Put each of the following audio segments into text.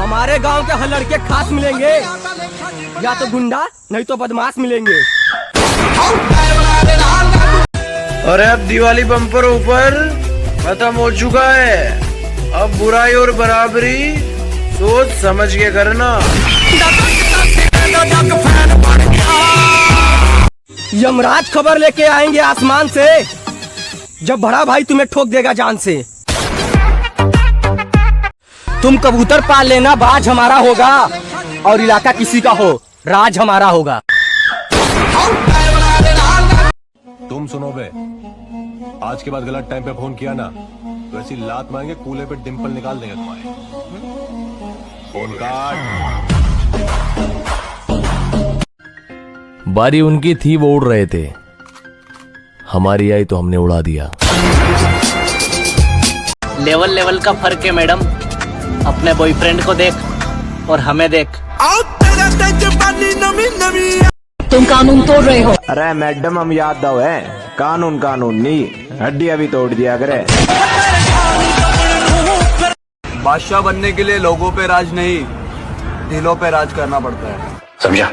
हमारे गांव के हर लड़के खास मिलेंगे, या तो गुंडा नहीं तो बदमाश मिलेंगे। अरे अब दिवाली बम्पर ऊपर खत्म हो चुका है। अब बुराई और बराबरी सोच समझ के करना। यमराज खबर लेके आएंगे आसमान से, जब बड़ा भाई तुम्हें ठोक देगा जान से। तुम कबूतर पाल लेना, बाज हमारा होगा, और इलाका किसी का हो, राज हमारा होगा। तुम सुनो बे, आज के बाद गलत टाइम पे फोन किया ना तो ऐसी लात मारेंगे कूले पे डिंपल निकाल देंगे तुम्हारे। फोन काट। बारी उनकी थी, वो उड़ रहे थे, हमारी आई तो हमने उड़ा दिया। लेवल का फर्क है मैडम, अपने बॉयफ्रेंड को देख और हमें देख। तुम कानून तोड़ रहे हो। अरे मैडम हम याद दो है, कानून कानून नहीं, हड्डी अभी तोड़ दिया करे। बादशाह बनने के लिए लोगों पे राज नहीं, दिलों पे राज करना पड़ता है, समझा?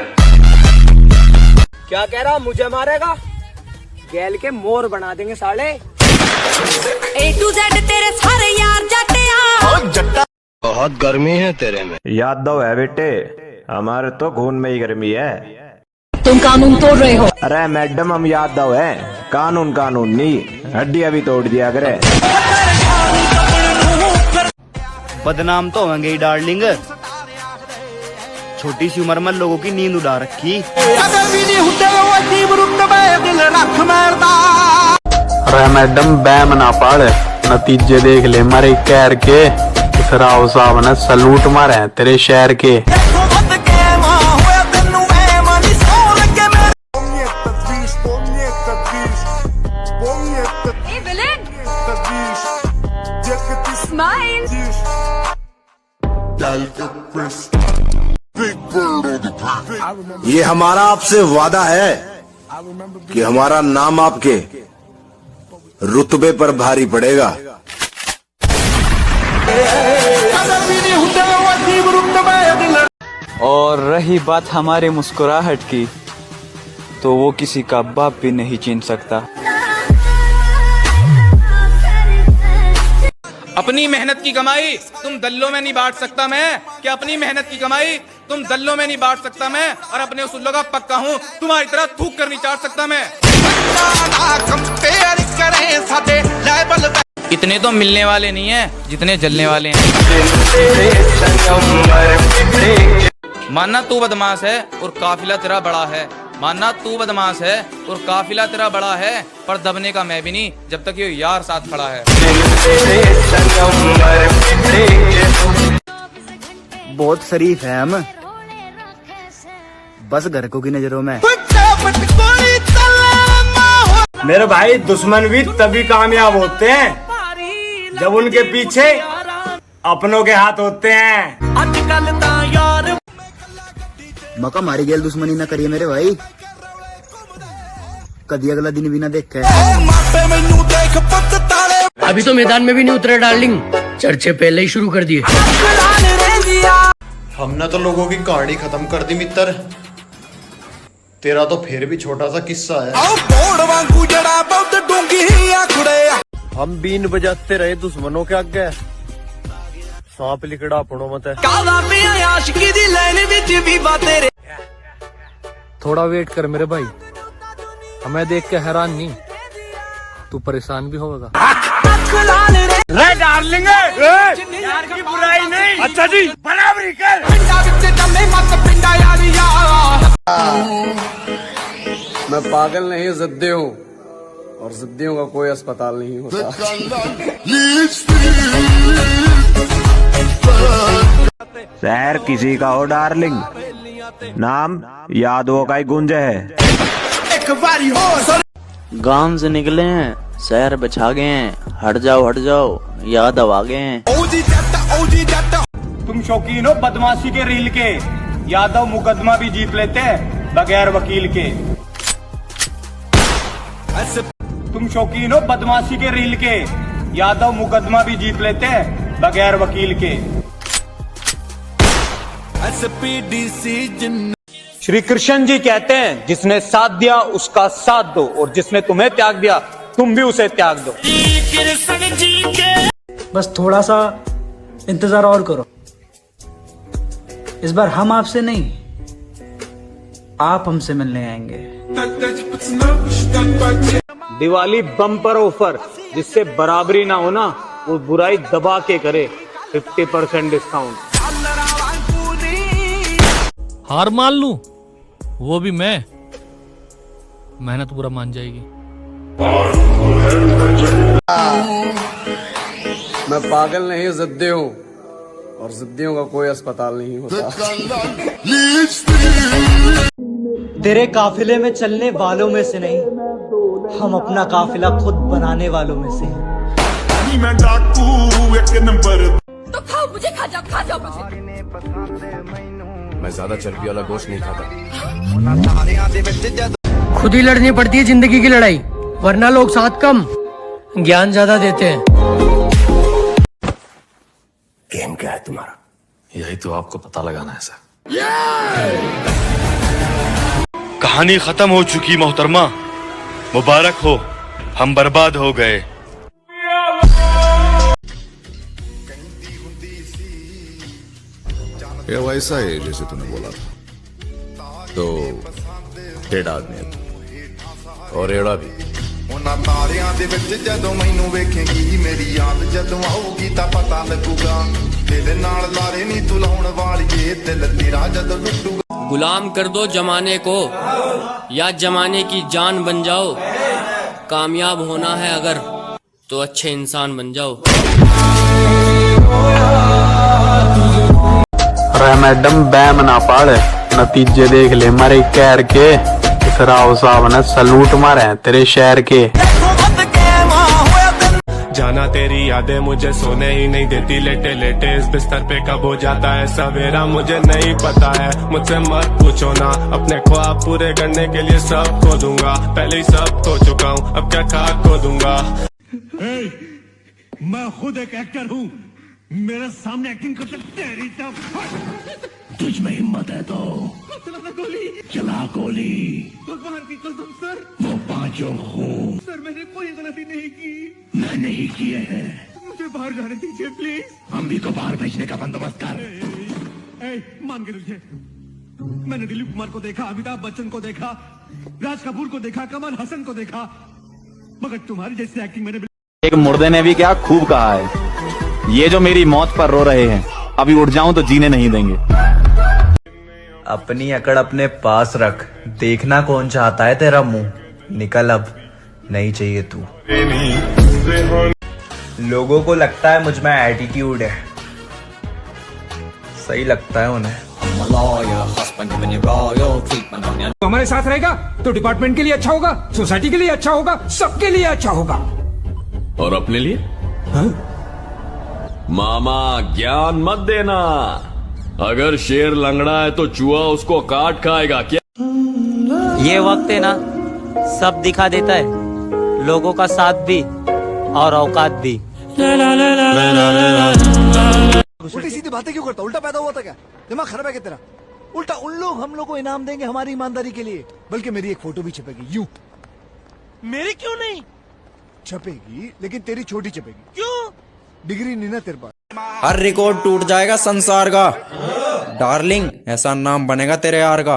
क्या कह रहा, मुझे मारेगा? गैल के मोर बना देंगे साले। A to Z तेरे सारे यार जट्टे। बहुत गर्मी है तेरे में। याद दो है बेटे, हमारे तो खून में ही गर्मी है। तुम कानून तोड़ रहे हो। अरे मैडम हम याद दो है, कानून कानून नहीं, हड्डी अभी तोड़ दिया करे। बदनाम तो होंगे ही डार्लिंग, छोटी सी उम्र में लोगों की नींद उड़ा रखी। अरे मैडम बैम ना पड़, नतीजे देख ले मारे कैर के। इस राव साहब ने सलूट मारे हैं तेरे शहर के। ये हमारा आपसे वादा है कि हमारा नाम आपके रुतबे पर भारी पड़ेगा। और रही बात हमारे मुस्कुराहट की, तो वो किसी का बाप भी नहीं छीन सकता। अपनी मेहनत की कमाई तुम दल्लों में नहीं बांट सकता मैं, कि अपनी मेहनत की कमाई तुम दल्लों में नहीं बांट सकता मैं, और अपने उसूलों का पक्का हूँ, तुम्हारी तरह थूक कर नहीं चाट सकता मैं। इतने तो मिलने वाले नहीं हैं जितने जलने वाले हैं। मानना तू बदमाश है और काफिला तेरा बड़ा है, मानना तू बदमाश है और काफिला तेरा बड़ा है, पर दबने का मैं भी नहीं जब तक ये यार साथ खड़ा है। बहुत शरीफ है हम, बस घर को की नजरों में। मेरे भाई दुश्मन भी तभी कामयाब होते हैं जब उनके पीछे अपनों के हाथ होते हैं। मका मारी गेल दुश्मनी ना करिए मेरे भाई, कभी अगला दिन भी ना देखे। अभी तो मैदान में भी नहीं उतरे डार्लिंग, चर्चे पहले ही शुरू कर दिए। हमने तो लोगों की कहानी खत्म कर दी मित्र, तेरा तो फिर भी छोटा सा किस्सा है। हम बीन बजाते रहे दुश्मनों के आगे, सांप लिकड़ा अपनों मत है। थोड़ा वेट कर मेरे भाई, हमें देख के हैरान नहीं, तू परेशान भी होगा। डार्लिंग यार की बुराई नहीं, अच्छा जी बराबरी कर। मैं पागल नहीं जिद्दी हूँ, और जिद्दियों का कोई अस्पताल नहीं होता। शहर किसी का हो डार्लिंग, नाम यादवों का ही गुंज है। गांव से निकले हैं, शहर बिछा गए हैं, हट जाओ यादव आ गए हैं। तुम शौकीन हो बदमाशी के रील के, यादव मुकदमा भी जीत लेते हैं बगैर वकील के। तुम शौकीन हो बदमाशी के रील के, यादव मुकदमा भी जीत लेते हैं बगैर वकील के। श्री कृष्ण जी कहते हैं, जिसने साथ दिया उसका साथ दो, और जिसने तुम्हें त्याग दिया तुम भी उसे त्याग दो। बस थोड़ा सा इंतजार और करो। इस बार हम आपसे नहीं, आप हमसे मिलने आएंगे। दिवाली बम्पर ऑफर, जिससे बराबरी ना होना वो बुराई दबा के करे। 50% डिस्काउंट। हार मान लूं, वो भी मैं, मेहनत पूरा मान जाएगी। मैं पागल नहीं, जिद्दी हूँ, और जिद्दियों का कोई अस्पताल नहीं होता। तेरे काफिले में चलने वालों में से नहीं, हम अपना काफिला खुद बनाने वालों में से हैं। तो खाओ मुझे, खा जाओ मुझे। मैं ज्यादा चर्बी वाला गोश्त नहीं खाता। खुद ही लड़नी पड़ती है जिंदगी की लड़ाई, वरना लोग साथ कम ज्ञान ज्यादा देते हैं। गेम क्या है तुम्हारा? यही तो आपको पता लगाना है सर। कहानी खत्म हो चुकी मोहतरमा, मुबारक हो, हम बर्बाद हो गए। ये वैसा है जैसे तूने बोला था। तो टेढ़ा आदमी है और एड़ा भी। ਉਹਨਾਂ ਤਾਰਿਆਂ ਦੇ ਵਿੱਚ ਜਦੋਂ ਮੈਨੂੰ ਵੇਖੇਂਗੀ, ਮੇਰੀ ਯਾਦ ਜਦੋਂ ਆਊਗੀ ਤਾਂ ਪਤਾ ਲੱਗੂਗਾ। ਤੇਰੇ ਨਾਲ ਲਾਰੇ ਨਹੀਂ ਤੂੰ ਲਾਉਣ ਵਾਲੀਏ, ਦਿਲ ਤੇਰਾ ਜਦੋਂ ਟੁੱਟੂਗਾ। गुलाम कर दो जमाने को, या जमाने की जान बन जाओ। कामयाब होना है अगर, तो अच्छे इंसान बन जाओ। अरे मैडम बैम ना पाड़, नतीजे देख ले मारे कैर के। इस राव साहब ने सलूट मारे हैं तेरे शहर के। जाना तेरी यादें मुझे सोने ही नहीं देती, लेटे लेटे इस बिस्तर पे कब हो जाता है सवेरा मुझे नहीं पता है। मुझसे मत पूछो ना, अपने ख्वाब पूरे करने के लिए सब खो दूंगा। पहले ही सब खो चुका हूँ, अब क्या खाक खो दूंगा। मैं खुद एक एक्टर हूँ, मेरे सामने एक्टिंग करते तेरी तब तुझ में हिम्मत है तो गोली चला, गोली भगवान की कसम सर, वो पांचों खून सर, मैंने कोई गलती नहीं की। मैं नहीं किए हैं, मुझे बाहर जाने दीजिए प्लीज। हम भी को बाहर भेजने का बंदोबस्त कर। मान के तुझे, मैंने दिलीप कुमार को देखा, अमिताभ बच्चन को देखा, राज कपूर को देखा, कमल हसन को देखा, मगर तुम्हारी जैसी एक्टिंग मैंने। एक मुर्दे ने भी क्या खूब कहा है, ये जो मेरी मौत पर रो रहे हैं, अभी उठ जाऊं तो जीने नहीं देंगे। अपनी अकड़ अपने पास रख, देखना कौन चाहता है तेरा मुंह। निकल अब, नहीं चाहिए तू। लोगों को लगता है मुझ में एटीट्यूड है, सही लगता है उन्हें। हमारे साथ रहेगा तो डिपार्टमेंट के लिए अच्छा होगा, सोसाइटी के लिए अच्छा होगा, सबके लिए अच्छा होगा। और अपने लिए? हाँ? मामा ज्ञान मत देना, अगर शेर लंगड़ा है तो चूहा उसको काट खाएगा क्या? ये वक्त है ना, सब दिखा देता है, लोगों का साथ भी और औकात भी। उल्टी सीधी बातें क्यों करता? उल्टा पैदा हुआ था क्या? दिमाग खराब है क्या तेरा? उल्टा उन लोग हम लोग को इनाम देंगे हमारी ईमानदारी के लिए, बल्कि मेरी एक फोटो भी छपेगी यूं। मेरी क्यों नहीं छपेगी, लेकिन तेरी छोटी छपेगी। क्यों? डिग्री नहीं ना तेरे पास। हर रिकॉर्ड टूट जाएगा संसार का, डार्लिंग ऐसा नाम बनेगा तेरे यार का।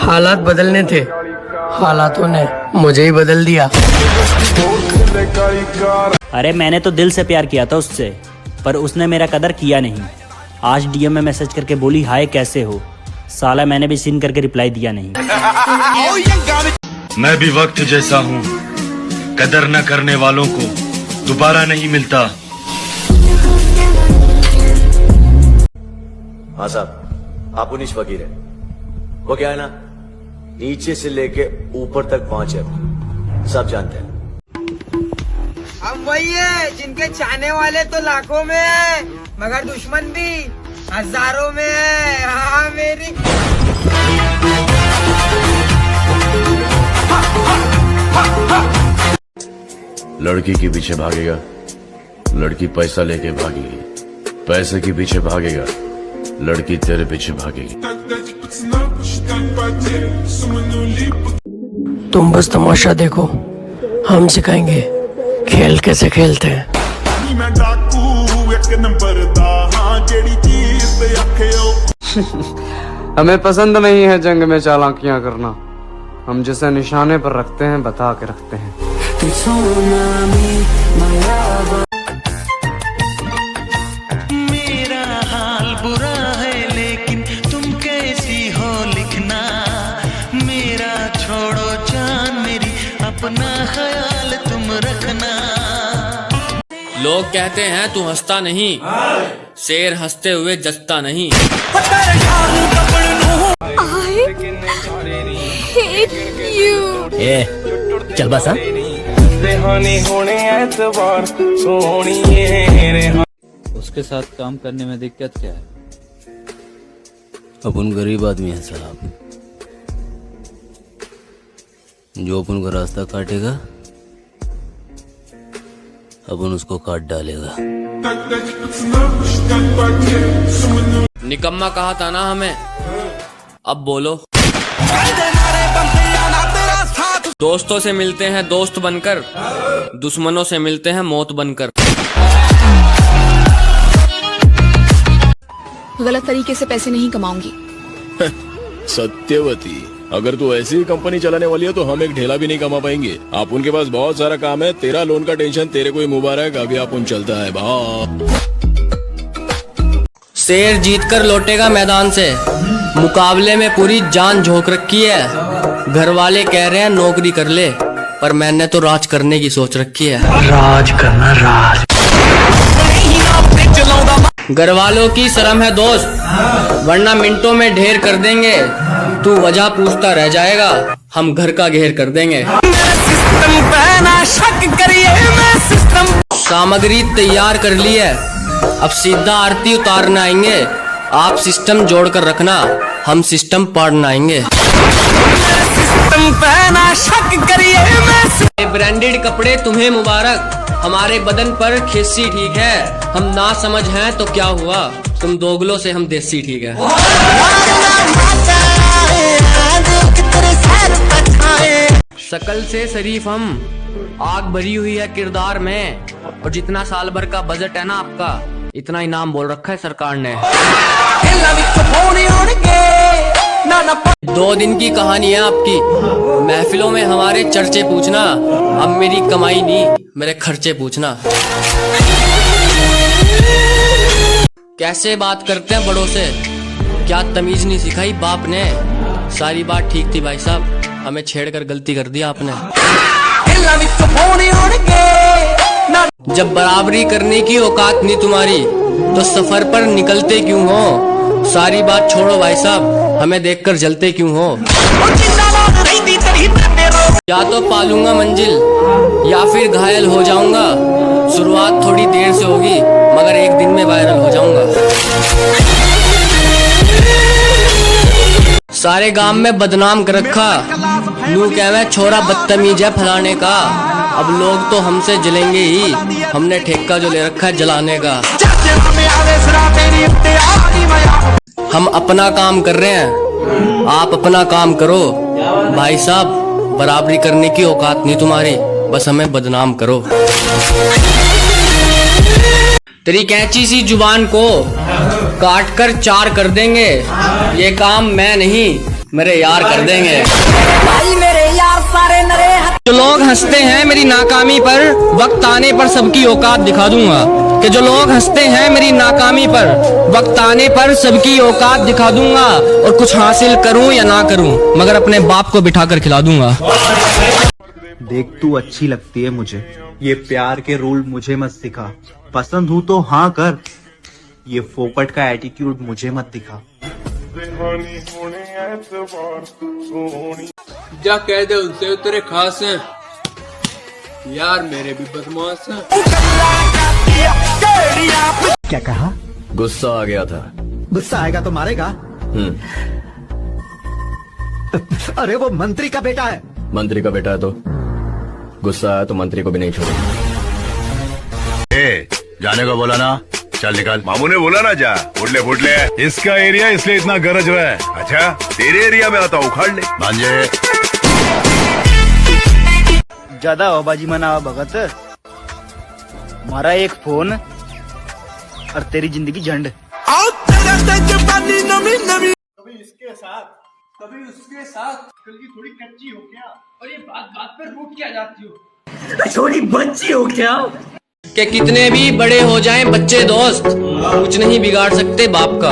हालात बदलने थे, हालातों ने मुझे ही बदल दिया। अरे मैंने तो दिल से प्यार किया था उससे, पर उसने मेरा कदर किया नहीं। आज डीएम में मैसेज करके बोली हाय कैसे हो, साला मैंने भी सीन करके रिप्लाई दिया नहीं। मैं भी वक्त जैसा हूँ, कदर न करने वालों को दोबारा नहीं मिलता। हाँ साहब, आप उन्नीस फकीर है, वो क्या है ना, नीचे से लेके ऊपर तक पहुंचे, सब जानते हैं। अब वही है जिनके चाहने वाले तो लाखों में है, मगर दुश्मन भी हजारों में है। हाँ मेरी लड़की के पीछे भागेगा, लड़की पैसा लेके भागेगी। पैसे के पीछे भागेगा, लड़की तेरे पीछे भागेगी। तुम बस तमाशा देखो, हम सिखाएंगे खेल कैसे खेलते हैं। हमें पसंद नहीं है जंग में चालाकियां करना, हम जिसे निशाने पर रखते हैं बता के रखते हैं। मेरा हाल बुरा है लेकिन तुम कैसी हो लिखना, मेरा छोड़ो जान मेरी, अपना ख्याल तुम रखना। लोग कहते हैं तू हंसता नहीं, शेर हंसते हुए जचता नहीं। चल बस। उसके साथ काम करने में दिक्कत क्या है? अपन गरीब आदमी है साहब, जो अपन का रास्ता काटेगा अपन उसको काट डालेगा। निकम्मा कहा था ना हमें, अब बोलो। दोस्तों से मिलते हैं दोस्त बनकर, दुश्मनों से मिलते हैं मौत बनकर। गलत तरीके से पैसे नहीं कमाऊंगी। सत्यवती, अगर तू ऐसी ही कंपनी चलाने वाली है तो हम एक ढेला भी नहीं कमा पाएंगे। आप उनके पास बहुत सारा काम है, तेरा लोन का टेंशन तेरे को ही मुबारक, अभी आप उन चलता है बा। शेर जीतकर लौटेगा मैदान से, मुकाबले में पूरी जान झोंक रखी है। घर वाले कह रहे हैं नौकरी कर ले, पर मैंने तो राज करने की सोच रखी है। राज करना, राज। घर वालों की शर्म है दोस्त, वरना मिनटों में ढेर कर देंगे। तू वजह पूछता रह जाएगा, हम घर का घेर कर देंगे। सामग्री तैयार कर ली है, अब सीधा आरती उतारना आएंगे। आप सिस्टम जोड़ कर रखना, हम सिस्टम पाड़ना आएंगे। ब्रांडेड कपड़े तुम्हें मुबारक, हमारे बदन पर खिस्सी ठीक है। हम ना समझ हैं तो क्या हुआ, तुम दोगलों से हम देसी ठीक है। शकल से शरीफ हम, आग भरी हुई है किरदार में, और जितना साल भर का बजट है ना आपका, इतना इनाम बोल रखा है सरकार ने। 2 दिन की कहानी है आपकी, महफिलों में हमारे चर्चे पूछना। अब मेरी कमाई नहीं, मेरे खर्चे पूछना। कैसे बात करते हैं बड़ों से, क्या तमीज नहीं सिखाई बाप ने। सारी बात ठीक थी भाई साहब, हमें छेड़कर गलती कर दी आपने। जब बराबरी करने की औकात नहीं तुम्हारी, तो सफर पर निकलते क्यों हो। सारी बात छोड़ो भाई साहब, हमें देखकर जलते क्यों हो। या तो पालूंगा मंजिल, या फिर घायल हो जाऊंगा। शुरुआत थोड़ी देर से होगी, मगर एक दिन में वायरल हो जाऊंगा। सारे गांव में बदनाम कर रखा, नू कहवे छोरा बदतमीज है फलाने का। अब लोग तो हमसे जलेंगे ही, हमने ठेका जो ले रखा है जलाने का। हम अपना काम कर रहे हैं, आप अपना काम करो। भाई साहब, बराबरी करने की औकात नहीं तुम्हारी, बस हमें बदनाम करो। तेरी कैंची सी जुबान को काट कर 4 कर देंगे। ये काम मैं नहीं, मेरे यार कर देंगे। भाई मेरे यार सारे नरे। जो लोग हंसते हैं मेरी नाकामी पर, वक्त आने पर सबकी औकात दिखा दूंगा। कि जो लोग हंसते हैं मेरी नाकामी पर, वक्त आने पर सबकी औकात दिखा दूंगा। और कुछ हासिल करूं या ना करूं, मगर अपने बाप को बिठा कर खिला दूंगा। देख तू अच्छी लगती है मुझे, ये प्यार के रूल मुझे मत सिखा। पसंद हूँ तो हाँ कर, ये फोकट का एटीट्यूड मुझे मत दिखा। जा कह दे उनसे तेरे खास हैं यार, मेरे भी बदमाश हैं। क्या कहा? गुस्सा आ गया था। गुस्सा आएगा तो मारेगा? अरे वो मंत्री का बेटा है। मंत्री का बेटा है तो गुस्सा आया तो मंत्री को भी नहीं छोड़ेगा। जाने को बोला ना, चल निकाल। मामू ने बोला ना जा, फुट ले। इसका एरिया इसलिए इतना गरज रहा है। अच्छा तेरे एरिया में आता हूँ, उखाड़ ले भांजे। ज्यादा आवाबाजी मना भगत, मारा एक फोन और तेरी जिंदगी झंड। कभी इसके साथ कभी उसके साथ, कल थोड़ी कच्ची हो क्या? और ये बात बात पे रूठ क्या जाती हो? थोड़ी बच्ची हो क्या? कि कितने भी बड़े हो जाएं बच्चे दोस्त, कुछ नहीं बिगाड़ सकते बाप का।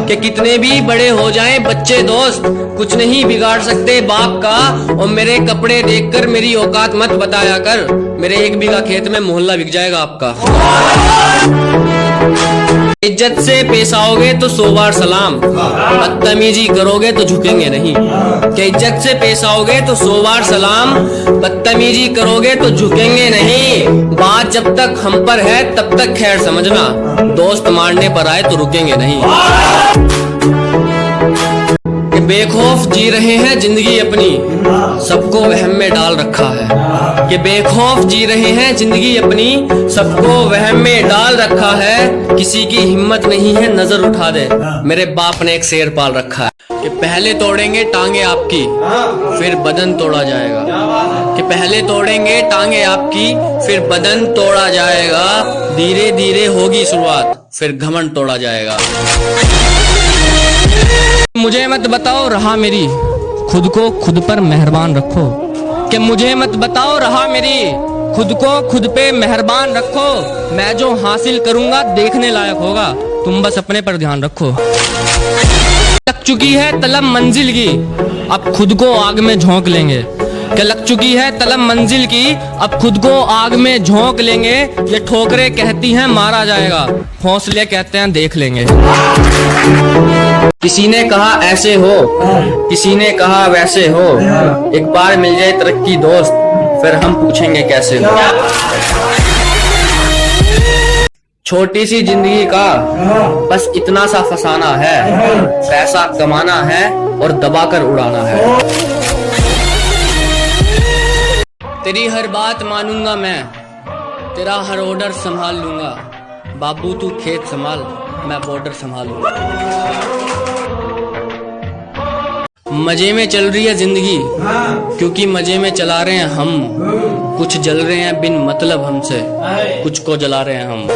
कि कितने भी बड़े हो जाएं बच्चे दोस्त, कुछ नहीं बिगाड़ सकते बाप का। और मेरे कपड़े देखकर मेरी औकात मत बताया कर, मेरे 1 बीघा खेत में मोहल्ला बिक जाएगा आपका। इज्जत से पेश आओगे तो 100 बार सलाम, बदतमीजी करोगे तो झुकेंगे नहीं। कि इज्जत से पेश आओगे तो 100 बार सलाम, बदतमीजी करोगे तो झुकेंगे नहीं। बात जब तक हम पर है तब तक खैर समझना, दोस्त मारने पर आए तो रुकेंगे नहीं। कि बेखौफ जी रहे हैं जिंदगी अपनी, सबको वहम में डाल रखा है। कि बेखौफ जी रहे हैं जिंदगी अपनी, सबको वहम में डाल रखा है। किसी की हिम्मत नहीं है नजर उठा दे, मेरे बाप ने एक शेर पाल रखा है। कि पहले तोड़ेंगे टांगे आपकी, फिर बदन तोड़ा जाएगा। कि पहले तोड़ेंगे टांगे आपकी, फिर बदन तोड़ा जाएगा। धीरे धीरे होगी शुरुआत, फिर घमंड तोड़ा जाएगा। मुझे मत बताओ रहा मेरी, खुद को खुद पर मेहरबान रखो। कि मुझे मत बताओ रहा मेरी, खुद को खुद पे मेहरबान रखो। मैं जो हासिल करूंगा देखने लायक होगा, तुम बस अपने पर ध्यान रखो। लग चुकी है तलब मंजिल की, अब खुद को आग में झोंक लेंगे। कि लग चुकी है तलब मंजिल की, अब खुद को आग में झोंक लेंगे। ये ठोकरें कहती हैं मारा जाएगा, हौसले कहते हैं देख लेंगे। किसी ने कहा ऐसे हो, किसी ने कहा वैसे हो, एक बार मिल जाए तरक्की दोस्त, फिर हम पूछेंगे कैसे हो। छोटी सी जिंदगी का बस इतना सा फसाना है, पैसा कमाना है और दबाकर उड़ाना है। तेरी हर बात मानूंगा मैं, तेरा हर ऑर्डर संभाल लूंगा। बाबू तू खेत संभाल, मैं बॉर्डर संभालूंगा। मजे में चल रही है जिंदगी, क्योंकि मजे में चला रहे हैं हम। कुछ जल रहे हैं बिन मतलब हमसे, कुछ को जला रहे हैं हम।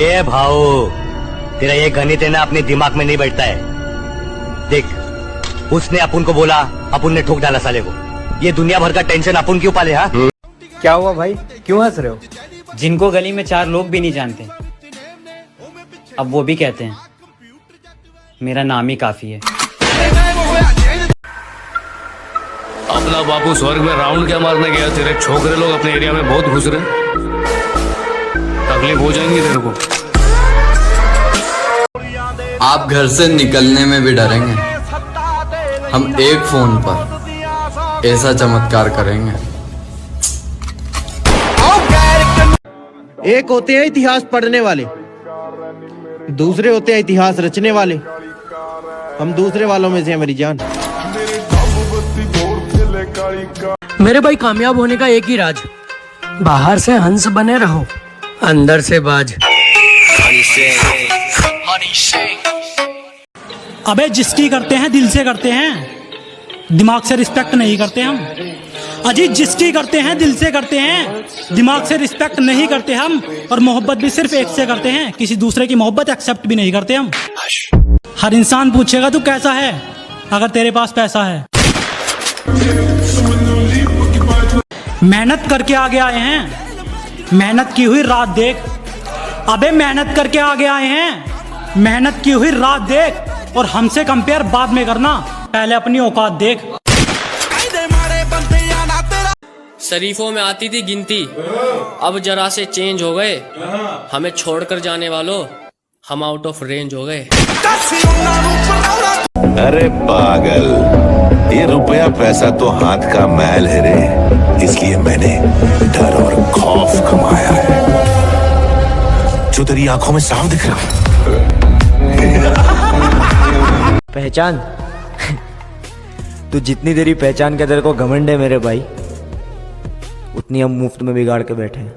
ए भाऊ, तेरा ये गणित है ना अपने दिमाग में नहीं बैठता है। देख, उसने अपन को बोला, अपन ने ठोक डाला साले को। ये दुनिया भर का टेंशन अपन क्यों पाले? हाँ क्या हुआ भाई, क्यों हंस रहे हो? जिनको गली में 4 लोग भी नहीं जानते, अब वो भी कहते हैं मेरा नाम ही काफी है। अपना बापू स्वर्ग में राउंड क्या मारने गया, तेरे छोकरे लोग अपने एरिया में बहुत घुस रहे, तकलीफ हो जाएंगी तेरे को। आप घर से निकलने में भी डरेंगे, हम एक फोन पर ऐसा चमत्कार करेंगे। एक होते हैं इतिहास पढ़ने वाले, दूसरे होते हैं इतिहास रचने वाले। हम दूसरे वालों में से हैं मेरी जान। मेरे भाई कामयाब होने का एक ही राज, बाहर से हंस बने रहो, अंदर से बाज। अबे जिसकी करते हैं दिल से करते हैं, दिमाग से रिस्पेक्ट नहीं करते हम। अजीत जिसकी करते हैं दिल से करते हैं, दिमाग से रिस्पेक्ट नहीं करते हम। और मोहब्बत भी सिर्फ एक से करते हैं, किसी दूसरे की मोहब्बत एक्सेप्ट भी नहीं करते हम। हर इंसान पूछेगा तू कैसा है अगर तेरे पास पैसा है। मेहनत करके आगे आए हैं, मेहनत की हुई रात देख। अबे मेहनत करके आगे आए हैं, मेहनत की हुई रात देख। और हमसे कंपेयर बाद में करना, पहले अपनी औकात देख। शरीफों में आती थी गिनती, अब जरा से चेंज हो गए। हमें छोड़कर जाने वालों, हम आउट ऑफ रेंज हो गए। अरे पागल, ये रुपया पैसा तो हाथ का मैल है रे, इसलिए मैंने डर और खौफ कमाया है, जो तेरी आंखों में साफ दिख रहा है। पहचान तू जितनी तेरी पहचान के तेरे को घमंड है मेरे भाई, उतनी हम मुफ्त में बिगाड़ के बैठे हैं।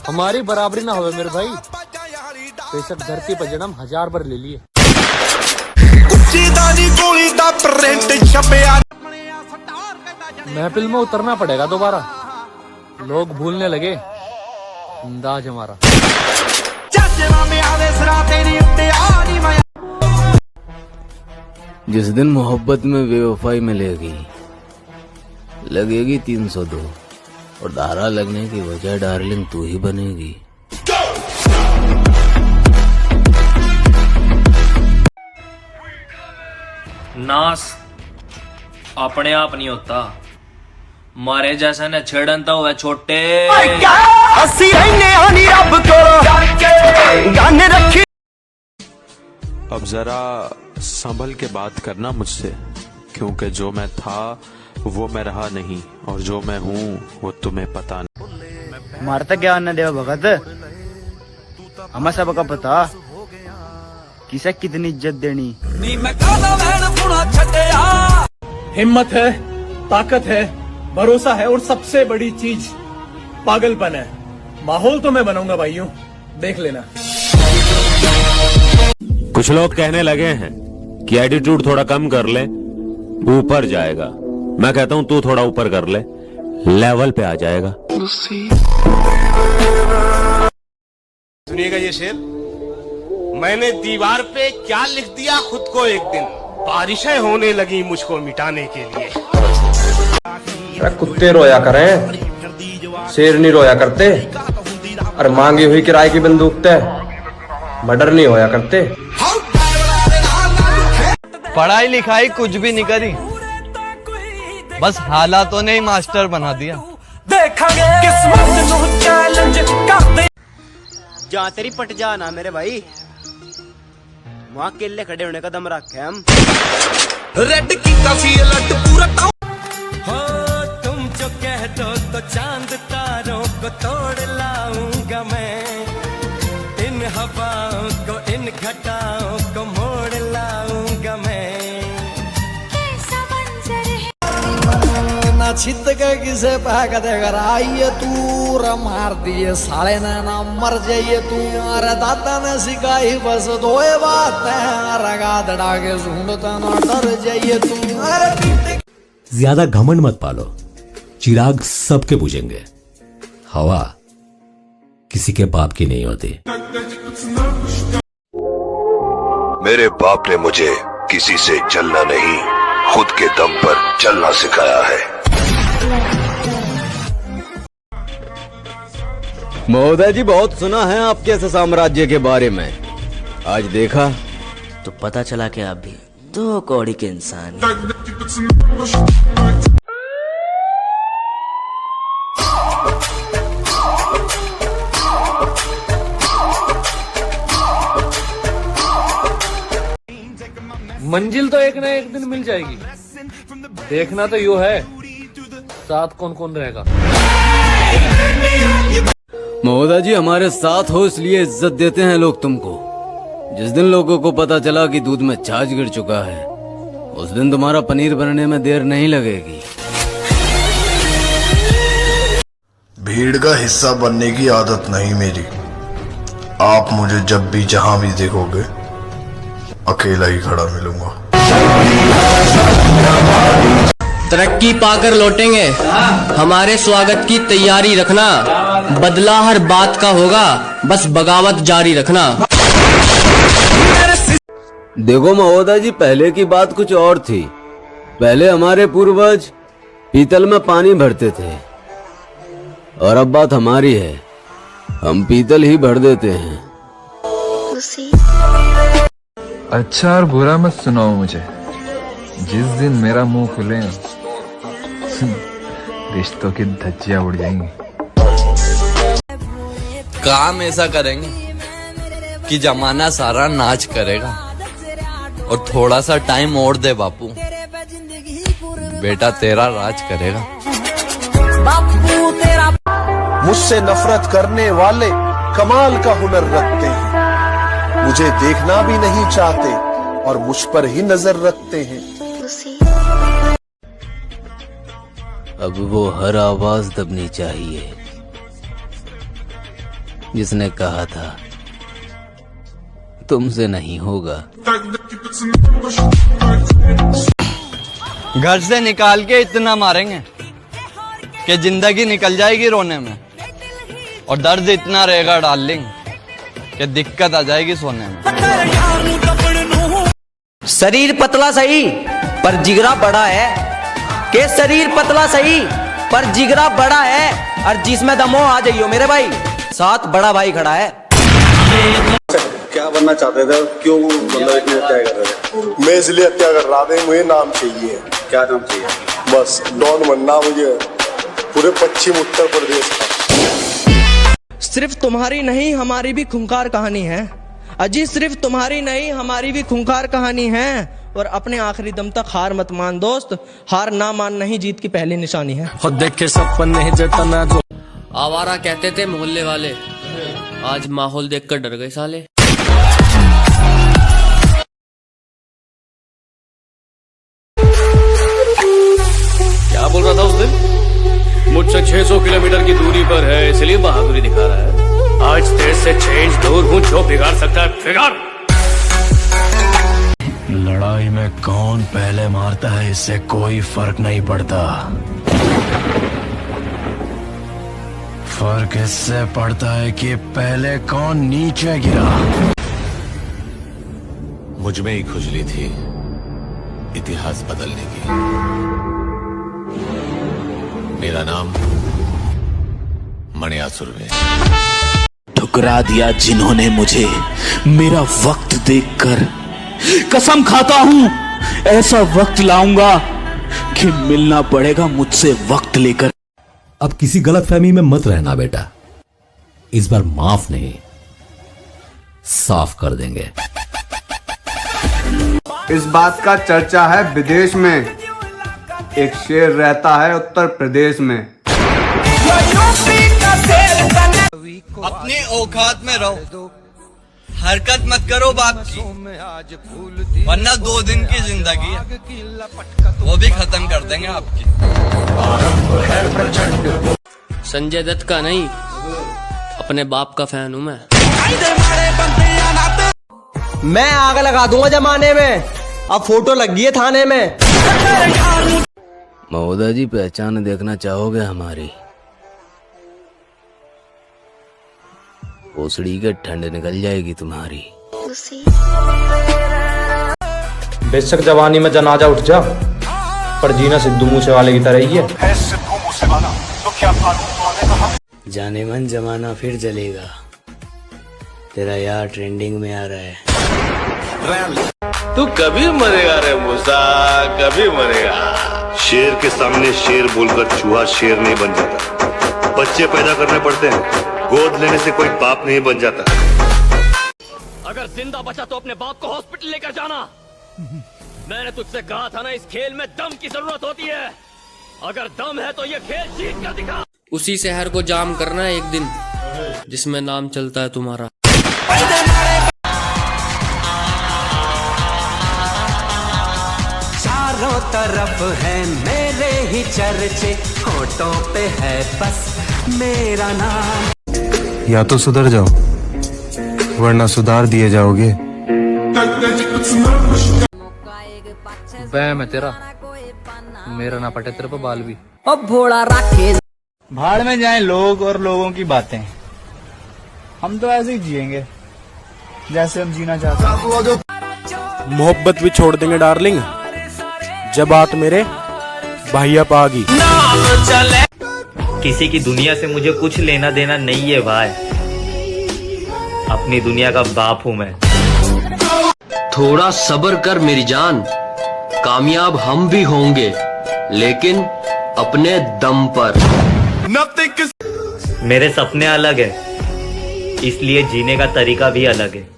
हमारी बराबरी ना होवे मेरे भाई, बेशक धरती पर जन्म 1000 बार ले लिए। महफिल में उतरना पड़ेगा दोबारा, लोग भूलने लगे अंदाज हमारा। जिस दिन मोहब्बत में बेवफाई मिलेगी, लगेगी 302 और धारा लगने की वजह डार्लिंग तू ही बनेगी। नास अपने आप नहीं होता, मारे जैसा ने छेड़नता हुआ छोटे। अब जरा संभल के बात करना मुझसे, क्योंकि जो मैं था वो मैं रहा नहीं, और जो मैं हूँ वो तुम्हें पता नहीं। मारता ज्ञान न देव भगत, हमें सबका पता किसे कितनी इज्जत देनी। हिम्मत है, ताकत है, भरोसा है, और सबसे बड़ी चीज पागलपन है। माहौल तो मैं बनाऊंगा भाइयों, देख लेना। कुछ लोग कहने लगे हैं कि एटीट्यूड थोड़ा कम कर ले ऊपर जाएगा। मैं कहता हूँ तू थोड़ा ऊपर कर ले, लेवल पे आ जाएगा। सुनिएगा ये शेर, मैंने दीवार पे क्या लिख दिया खुद को एक दिन, बारिशें होने लगी मुझको मिटाने के लिए। कुत्ते रोया करें, शेर नहीं रोया करते। और मांगी हुई किराए की बंदूक तय मर्डर नहीं होया करते। पढ़ाई लिखाई कुछ भी नहीं करी, बस हालातों ने ही मास्टर बना दिया। जा तेरी पट जाना मेरे भाई, वहाँ केले खड़े होने का दम रखे हम। रेड की काफी लट पूरा हो तुम जो कह दो तो चांद तारों को तोड़ लाऊंगा मैं, इन हवाओं को इन घटाओं को मोड़ लाऊंगा मैं। कैसा मंजर है ना छित के किसे पैक देकर आइए तू, मार दिए साले ने ना मर जाइए तू। अरे दादा ने सिखाई बस दो बातें, रगा दड़ा के ढूंढता ना डर जाइए तू। अरे ज्यादा घमंड मत पालो, चिराग सबके बुझेंगे, हवा किसी के बाप की नहीं होती। मेरे बाप ने मुझे किसी से चलना नहीं, खुद के दम पर चलना सिखाया है। महोदय जी, बहुत सुना है आपके इस साम्राज्य के बारे में, आज देखा तो पता चला कि आप भी 2 कौड़ी के इंसान। मंजिल तो एक ना एक दिन मिल जाएगी, देखना तो यूं है साथ कौन कौन रहेगा। महोदय जी, हमारे साथ हो इसलिए इज्जत देते हैं लोग तुमको। जिस दिन लोगों को पता चला कि दूध में छाछ गिर चुका है, उस दिन तुम्हारा पनीर बनने में देर नहीं लगेगी। भीड़ का हिस्सा बनने की आदत नहीं मेरी। आप मुझे जब भी जहां भी देखोगे अकेला ही खड़ा मिलूंगा। तरक्की पाकर लौटेंगे, हमारे स्वागत की तैयारी रखना। बदला हर बात का होगा, बस बगावत जारी रखना। देखो महोदय जी, पहले की बात कुछ और थी। पहले हमारे पूर्वज पीतल में पानी भरते थे, और अब बात हमारी है, हम पीतल ही भर देते हैं। अच्छा और बुरा मत सुनाओ मुझे, जिस दिन मेरा मुंह खुले रिश्तों की धज्जियां उड़ जाएंगी। काम ऐसा करेंगे कि जमाना सारा नाच करेगा, और थोड़ा सा टाइम और दे बापू, बेटा तेरा राज करेगा। बापू तेरा। मुझसे नफरत करने वाले कमाल का हुनर रखते हैं, मुझे देखना भी नहीं चाहते और मुझ पर ही नजर रखते हैं। अब वो हर आवाज दबनी चाहिए जिसने कहा था तुमसे नहीं होगा। घर से निकाल के इतना मारेंगे कि जिंदगी निकल जाएगी रोने में, और दर्द इतना रहेगा डार्लिंग कि दिक्कत आ जाएगी सोने में। शरीर पतला सही पर जिगरा बड़ा है, के शरीर पतला सही पर जिगरा बड़ा है, और जिसमें दमो आ जाइयो मेरे भाई, साथ बड़ा भाई खड़ा है। क्या बनना चाहते थे, क्यों मतलब इतनी हत्या कर रहे थे? मैं इसलिए हत्या कर रहा था, मुझे नाम चाहिए। क्या नाम चाहिए? बस डॉन बनना मुझे पूरे पश्चिम उत्तर प्रदेश का। सिर्फ तुम्हारी नहीं हमारी भी खूंखार कहानी है अजी, सिर्फ तुम्हारी नहीं हमारी भी खूंखार कहानी है, और अपने आखिरी दम तक हार मत मान दोस्त, हार ना मानना ही जीत की पहली निशानी है। खुद देखे सपने जतना जो आवारा कहते थे मोहल्ले वाले, आज माहौल देखकर डर गए साले। क्या बोल रहा था उस दिन? मुझसे 600 किलोमीटर की दूरी पर है इसलिए बहादुरी दिखा रहा है। आज तेरे से 6 इंच दूर हूँ, जो बिगाड़ सकता है बिगाड़। लड़ाई में कौन पहले मारता है इससे कोई फर्क नहीं पड़ता, फर्क इससे पड़ता है कि पहले कौन नीचे गिरा। मुझ में ही खुजली थी इतिहास बदलने की। मेरा नाम मणियासुरवे। ठुकरा दिया जिन्होंने मुझे मेरा वक्त देखकर, कसम खाता हूं ऐसा वक्त लाऊंगा कि मिलना पड़ेगा मुझसे वक्त लेकर। अब किसी गलतफहमी में मत रहना बेटा, इस बार माफ नहीं साफ कर देंगे। इस बात का चर्चा है विदेश में, एक शेर रहता है उत्तर प्रदेश में। अपने औकात में रहो, हरकत मत करो बाप की, वरना 2 दिन की जिंदगी है वो भी खत्म कर देंगे आपकी। संजय दत्त का नहीं अपने बाप का फैन हूं मैं आग लगा दूंगा जमाने में, अब फोटो लग गई है थाने में। महोदय जी पहचान देखना चाहोगे हमारी? ओसड़ी के ठंड निकल जाएगी तुम्हारी। बेशक जवानी में जनाजा उठ जा, पर जीना सिद्धू मूसेवाले की तरह ही है। जाने मन जमाना फिर जलेगा, तेरा यार ट्रेंडिंग में आ रहा है। तू कभी मरेगा रे मूसा, कभी मरेगा। शेर के सामने शेर बोलकर चूहा शेर नहीं बन जाता, बच्चे पैदा करने पड़ते हैं, गोद लेने से कोई बाप नहीं बन जाता। अगर जिंदा बचा तो अपने बाप को हॉस्पिटल लेकर जाना। मैंने तुझसे कहा था ना, इस खेल में दम की जरूरत होती है, अगर दम है तो ये खेल जीत कर दिखा। उसी शहर को जाम करना है एक दिन जिसमें नाम चलता है तुम्हारा। चारों तरफ है मेरे ही चर्चे, होठों पे है बस मेरा नाम। या तो सुधर जाओ वरना सुधार दिए जाओगे। वह मैं तेरा, मेरा ना पटे तेरे पे बाल भी। अब भोला राखे भाड़ में जाएं लोग और लोगों की बातें, हम तो ऐसे ही जिएंगे जैसे हम जीना चाहते हैं। मोहब्बत भी छोड़ देंगे डार्लिंग जब बात मेरे भैया पागी। किसी की दुनिया से मुझे कुछ लेना देना नहीं है भाई, अपनी दुनिया का बाप हूं मैं। थोड़ा सब्र कर मेरी जान, कामयाब हम भी होंगे लेकिन अपने दम पर। मेरे सपने अलग है, इसलिए जीने का तरीका भी अलग है।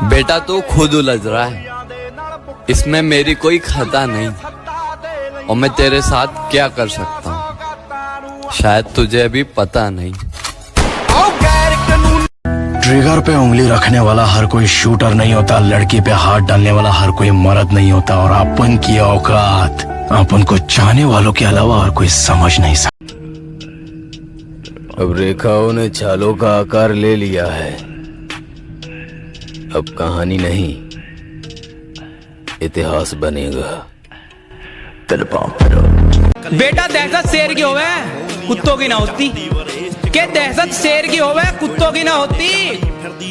बेटा तू खुद उलझ रहा है, इसमें मेरी कोई खता नहीं, और मैं तेरे साथ क्या कर सकता हूँ शायद तुझे अभी पता नहीं। ट्रिगर पे उंगली रखने वाला हर कोई शूटर नहीं होता, लड़की पे हाथ डालने वाला हर कोई मर्द नहीं होता, और अपन की औकात अपन को चाहने वालों के अलावा और कोई समझ नहीं सकता। अब रेखाओं ने छालों का आकार ले लिया है, अब कहानी नहीं इतिहास बनेगा। बेटा दहशत शेर की होवे कुत्तों की ना होती, के दहशत शेर की होवे कुत्तों की ना होती।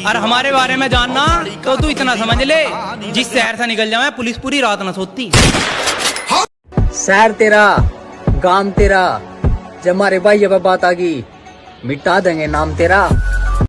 और हमारे बारे में जानना तो तू इतना समझ ले, जिस शहर से निकल जावे पुलिस पूरी रात ना सोती। शहर तेरा गांव तेरा, जब हमारे भाई अब बात आ गई मिटा देंगे नाम तेरा।